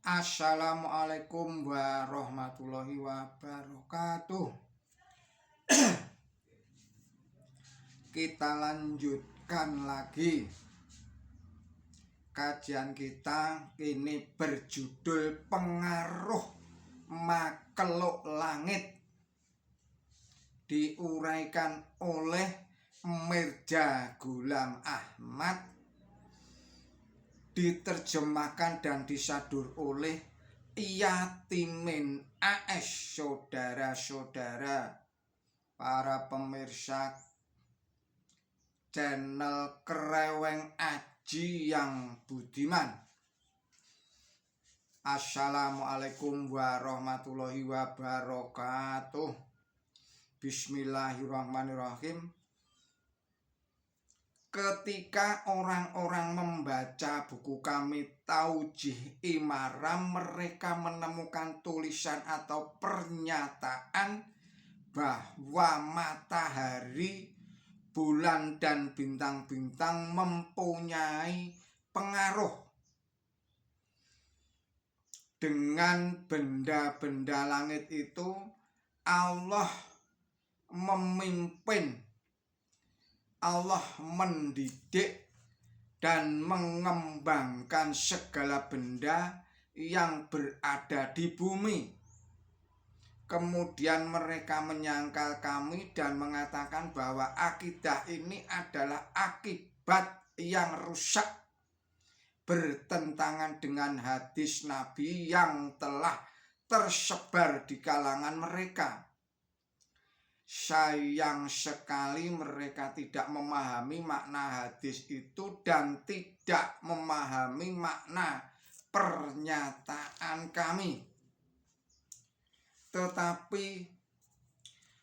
Assalamualaikum warahmatullahi wabarakatuh. Kita lanjutkan lagi kajian kita. Ini berjudul Pengaruh Makhluk Langit, diuraikan oleh Mirza Ghulam Ahmad, diterjemahkan dan disadur oleh Yatimin AS. Saudara-saudara, para pemirsa channel Kreweng Aji yang budiman, Assalamualaikum warahmatullahi wabarakatuh. Bismillahirrahmanirrahim. Ketika orang-orang membaca buku kami Taujih Imaram, mereka menemukan tulisan atau pernyataan bahwa matahari, bulan, dan bintang-bintang mempunyai pengaruh dengan benda-benda langit itu. Allah memimpin, Allah mendidik dan mengembangkan segala benda yang berada di bumi. Kemudian mereka menyangkal kami dan mengatakan bahwa akidah ini adalah akibat yang rusak, bertentangan dengan hadis Nabi yang telah tersebar di kalangan mereka. Sayang sekali mereka tidak memahami makna hadis itu dan tidak memahami makna pernyataan kami, tetapi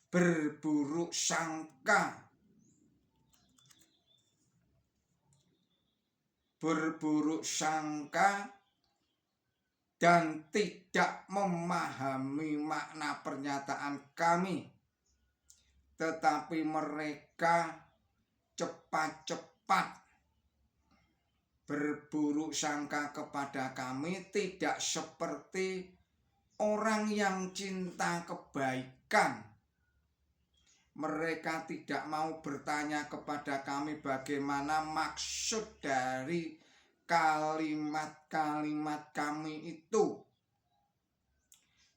berburuk sangka dan tidak memahami makna pernyataan kami. Tetapi mereka cepat-cepat berburuk sangka kepada kami, tidak seperti orang yang cinta kebaikan. Mereka tidak mau bertanya kepada kami bagaimana maksud dari kalimat-kalimat kami itu,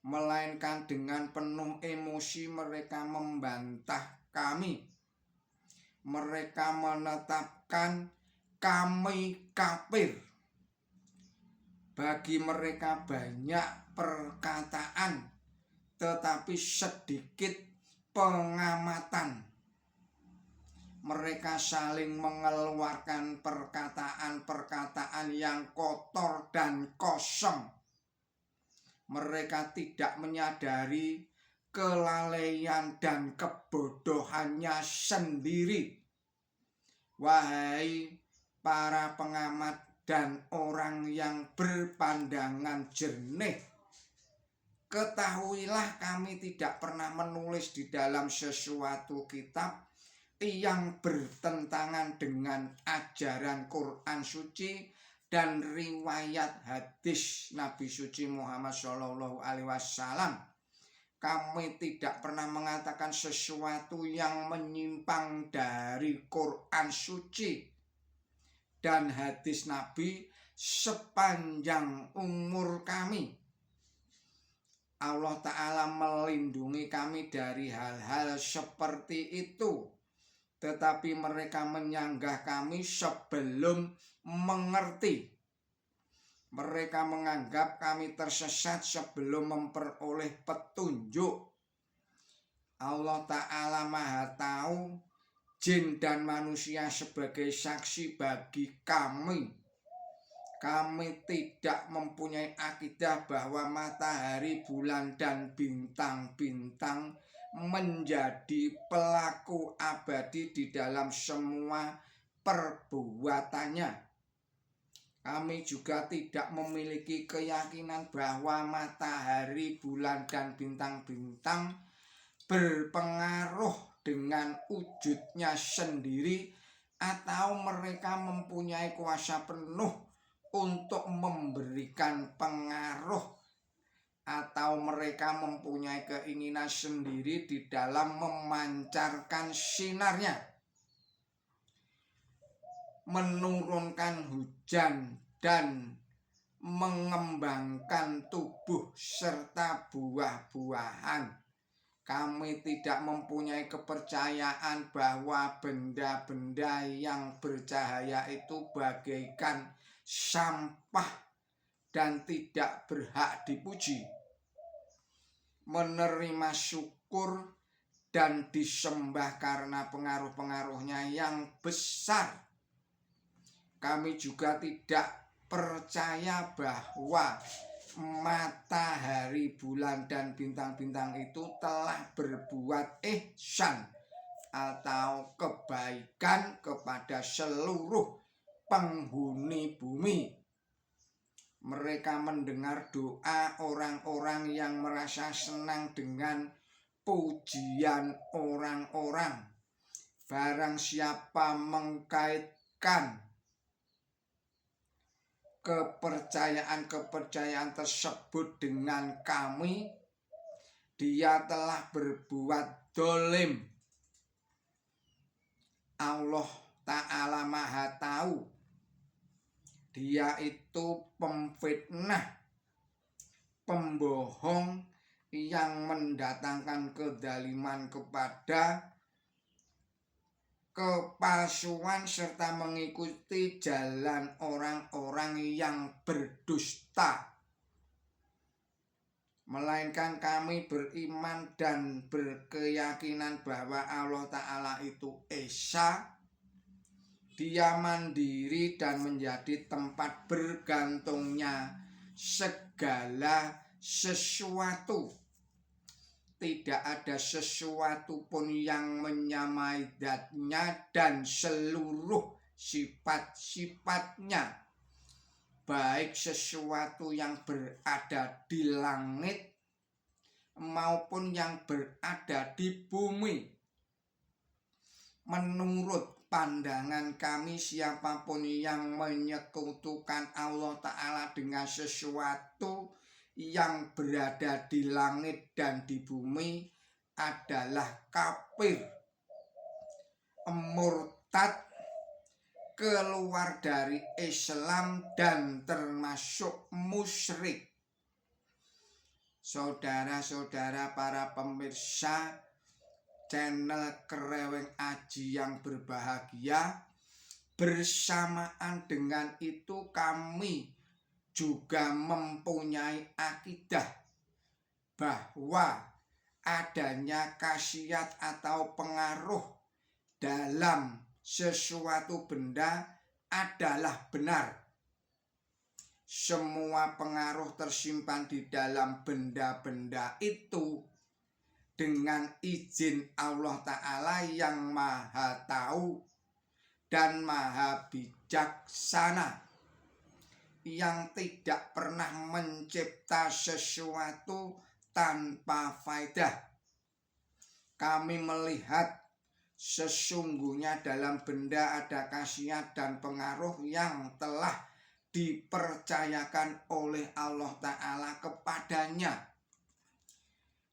melainkan dengan penuh emosi mereka membantah kami. Mereka menetapkan kami kafir. Bagi mereka banyak perkataan, tetapi sedikit pengamatan. Mereka saling mengeluarkan perkataan-perkataan yang kotor dan kosong. Mereka tidak menyadari kelalaian dan kebodohannya sendiri. Wahai para pengamat dan orang yang berpandangan jernih, ketahuilah kami tidak pernah menulis di dalam sesuatu kitab yang bertentangan dengan ajaran Quran suci dan riwayat hadis Nabi suci Muhammad SAW. Kami tidak pernah mengatakan sesuatu yang menyimpang dari Quran suci dan hadis Nabi sepanjang umur kami. Allah Ta'ala melindungi kami dari hal-hal seperti itu, tetapi mereka menyanggah kami sebelum mengerti. Mereka menganggap kami tersesat sebelum memperoleh petunjuk. Allah Ta'ala Maha Tahu jin dan manusia sebagai saksi bagi kami. Kami tidak mempunyai akidah bahwa matahari, bulan, dan bintang-bintang menjadi pelaku abadi di dalam semua perbuatannya. Kami juga tidak memiliki keyakinan bahwa matahari, bulan, dan bintang-bintang berpengaruh dengan wujudnya sendiri atau mereka mempunyai kuasa penuh untuk memberikan pengaruh atau mereka mempunyai keinginan sendiri di dalam memancarkan sinarnya, menurunkan hujan dan mengembangkan tubuh serta buah-buahan. Kami tidak mempunyai kepercayaan bahwa benda-benda yang bercahaya itu bagaikan sampah dan tidak berhak dipuji, menerima syukur dan disembah karena pengaruh-pengaruhnya yang besar. Kami juga tidak percaya bahwa matahari, bulan, dan bintang-bintang itu telah berbuat ihsan atau kebaikan kepada seluruh penghuni bumi. Mereka mendengar doa orang-orang yang merasa senang dengan pujian orang-orang. Barang siapa mengkaitkan kepercayaan tersebut dengan kami, dia telah berbuat dolim. Allah Ta'ala Maha Tahu. Dia itu pemfitnah, pembohong yang mendatangkan kedaliman kepada kepalsuan serta mengikuti jalan orang-orang yang berdusta. Melainkan kami beriman dan berkeyakinan bahwa Allah Ta'ala itu Esa. Dia mandiri dan menjadi tempat bergantungnya segala sesuatu. Tidak ada sesuatu pun yang menyamai zatnya dan seluruh sifat-sifatnya, baik sesuatu yang berada di langit maupun yang berada di bumi. Menurut pandangan kami, siapapun yang menyekutukan Allah Ta'ala dengan sesuatu yang berada di langit dan di bumi adalah kafir, murtad, keluar dari Islam dan termasuk musyrik. Saudara-saudara para pemirsa channel Kreweng Aji yang berbahagia, bersamaan dengan itu kami juga mempunyai akidah bahwa adanya khasiat atau pengaruh dalam sesuatu benda adalah benar. Semua pengaruh tersimpan di dalam benda-benda itu dengan izin Allah Ta'ala yang Maha Tahu dan Maha Bijaksana, yang tidak pernah mencipta sesuatu tanpa faedah. Kami melihat sesungguhnya dalam benda ada khasiat dan pengaruh yang telah dipercayakan oleh Allah Ta'ala kepadanya,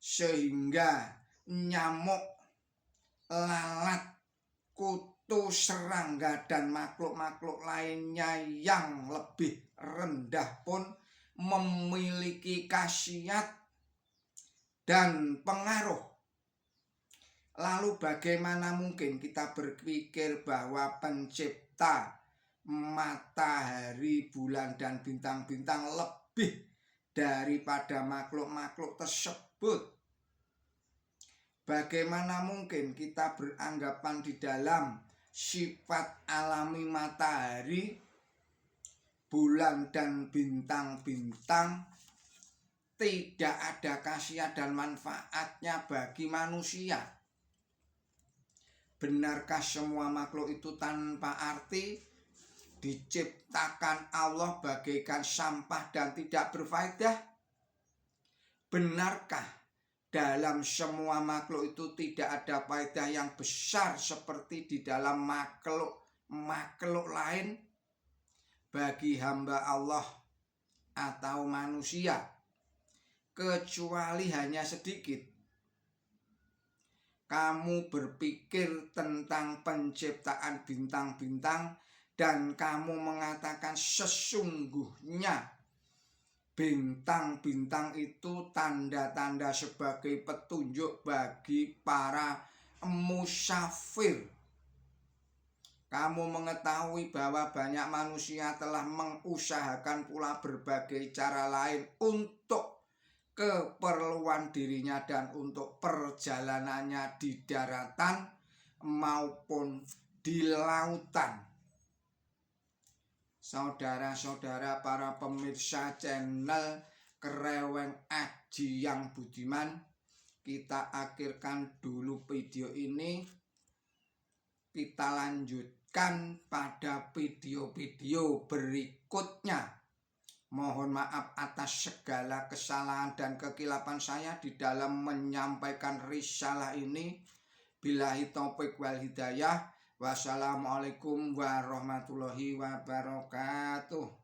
sehingga nyamuk, lalat, kutu, serangga, dan makhluk-makhluk lainnya yang lebih rendah pun memiliki khasiat dan pengaruh. Lalu bagaimana mungkin kita berpikir bahwa pencipta matahari, bulan, dan bintang-bintang lebih daripada makhluk-makhluk tersebut? Bagaimana mungkin kita beranggapan di dalam sifat alami matahari, bulan, dan bintang-bintang tidak ada khasiat dan manfaatnya bagi manusia? Benarkah semua makhluk itu tanpa arti, diciptakan Allah bagaikan sampah dan tidak berfaedah? Benarkah dalam semua makhluk itu tidak ada faedah yang besar seperti di dalam makhluk lain? bagi hamba Allah atau manusia, kecuali hanya sedikit. Kamu berpikir tentang penciptaan bintang-bintang dan kamu mengatakan sesungguhnya bintang-bintang itu tanda-tanda sebagai petunjuk bagi para musafir. Kamu mengetahui bahwa banyak manusia telah mengusahakan pula berbagai cara lain untuk keperluan dirinya dan untuk perjalanannya di daratan maupun di lautan. Saudara-saudara para pemirsa channel Kreweng Aji yang Budiman, kita akhirkan dulu video ini. Kita lanjutkan pada video-video berikutnya. Mohon maaf atas segala kesalahan dan kekilapan saya di dalam menyampaikan risalah ini. Billahi taufik wal hidayah. Wassalamualaikum warahmatullahi wabarakatuh.